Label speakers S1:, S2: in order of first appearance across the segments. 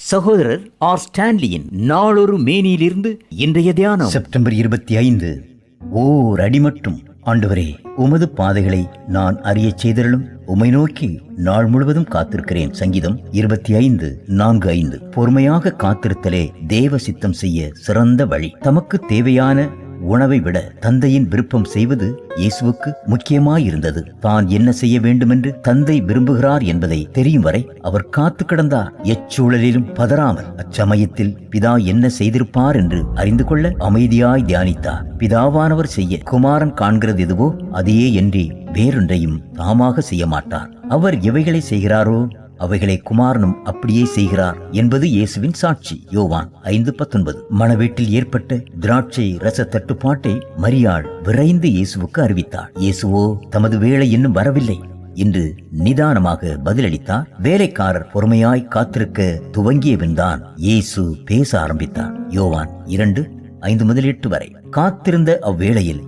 S1: சகோதரர் ஆர் ஸ்டான்லியின் நாளொரு மேனியிலிருந்து இன்றைய தியானம்
S2: செப்டம்பர் 25. ஓர் அடி மட்டும் ஆண்டவரே, உமது பாதைகளை நான் அறியச் செய்தருளும். உமை நோக்கி நாள் முழுவதும் காத்திருக்கிறேன். சங்கீதம் 25:4-5. பொறுமையாக காத்திருத்தலே தேவ சித்தம் செய்ய சிறந்த வழி. தமக்கு தேவையான உணவை விட தந்தையின் விருப்பம் செய்வது இயேசுவுக்கு முக்கியமாயிருந்தது. தான் என்ன செய்ய வேண்டுமென்று தந்தை விரும்புகிறார் என்பதை தெரியும் வரை அவர் காத்து கிடந்தார். எச்சூழலிலும் பதறாமல் அச்சமயத்தில் பிதா என்ன செய்திருப்பார் என்று அறிந்து கொள்ள அமைதியாய் தியானித்தார். பிதாவானவர் செய்ய குமாரன் காண்கிறது எதுவோ அதையே என்றே வேறொன்றையும் தாமாக செய்ய மாட்டார். அவர் எவைகளை செய்கிறாரோ அவைகளை குமாரனும் அப்படியே செய்கிறார் என்பது இயேசுவின் சாட்சி. யோவான் 5:19. மணவீட்டில் ஏற்பட்ட திராட்சை ரச தட்டுப்பாட்டை மரியாள் விரைந்து இயேசுவுக்கு அறிவித்தார். இயேசுவோ தமது வேளை இன்னும் வரவில்லை என்று நிதானமாக பதிலளித்தார். வேலைக்காரர் பொறுமையாய் காத்திருக்க துவங்கியவன்தான் இயேசு பேச ஆரம்பித்தார். யோவான் 2:5-8 வரை. காத்திருந்த அவ்வேளையில்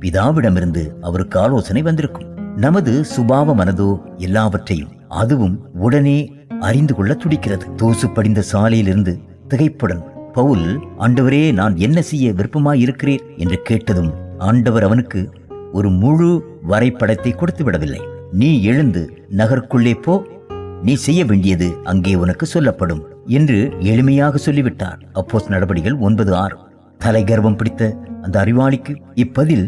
S2: பிதாவிடமிருந்து அவருக்கு ஆலோசனை வந்திருக்கும். நமது சுபாவ மனதோ எல்லாவற்றையும் அதுவும் உடனே அறிந்து கொள்ள துடிக்கிறது. தூசு படிந்த சாலையிலிருந்து திகைப்புடன் பவுல், ஆண்டவரே, நான் என்ன செய்ய விருப்பமாயிருக்கிறேன் என்று கேட்டதும் ஆண்டவர் அவனுக்கு ஒரு முழு வரைபடத்தை கொடுத்து விடவில்லை. நீ எழுந்து நகருக்குள்ளே போ, நீ செய்ய வேண்டியது அங்கே உனக்கு சொல்லப்படும் என்று எளிமையாக சொல்லிவிட்டார். அப்போஸ்தலர் நடபடிகள் 9:6. தலைகர்வம் பிடித்த அந்த அறிவாளிக்கு இப்பதில்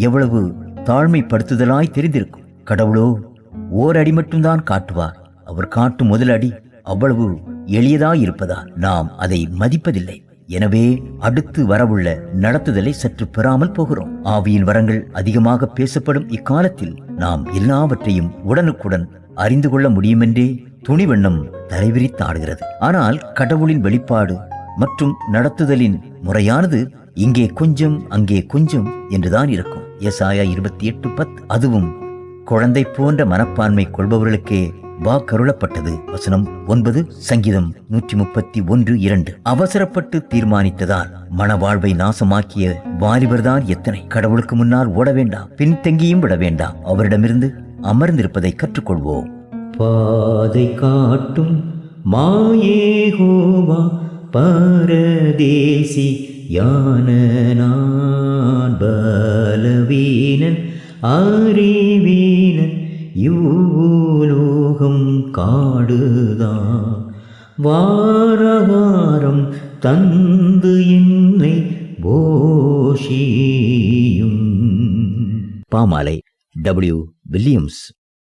S2: எவ்வளவு தாழ்மைப்படுத்துதலாய் தெரிந்திருக்கும். கடவுளோ ஓர் அடி மட்டும்தான் காட்டுவார். அவர் காட்டும் முதல் அடி அவ்வளவு எளியதாயிருப்பதால் நாம் அதை மதிப்பதில்லை. எனவே அடுத்து வரவுள்ள நடத்துதலை சற்று பெறாமல் போகிறோம். ஆவியின் வரங்கள் அதிகமாக பேசப்படும் இக்காலத்தில் நாம் எல்லாவற்றையும் உடனுக்குடன் அறிந்து கொள்ள முடியுமென்றே துணிவண்ணம் தலைவிரித்தாடுகிறது. ஆனால் கடவுளின் வெளிப்பாடு மற்றும் நடத்துதலின் முறையானது இங்கே கொஞ்சம் அங்கே கொஞ்சம் என்றுதான் இருக்கும். எசாயா 28:10. அதுவும் குழந்தை போன்ற மனப்பான்மை கொள்பவர்களுக்கே வாக்கருளப்பட்டது. வசனம் 9. சங்கீதம் 131:2. அவசரப்பட்டு தீர்மானித்ததால் மனவாழ்வை நாசமாக்கிய வாலிபர்தான் எத்தனை. கடவுளுக்கு முன்னால் ஓட வேண்டாம், பின்தங்கியும் விட வேண்டாம். அவரிடமிருந்து அமர்ந்திருப்பதை கற்றுக்கொள்வோம்.
S1: பாதை காட்டும் மாயேகோவா பரதேசி யான நான் பலவீனன் அறிவீனன் யூலோகம் காடுதான் வாரகாரம் தந்து என்னை போஷியும்.
S2: பாமாலை W. வில்லியம்ஸ்.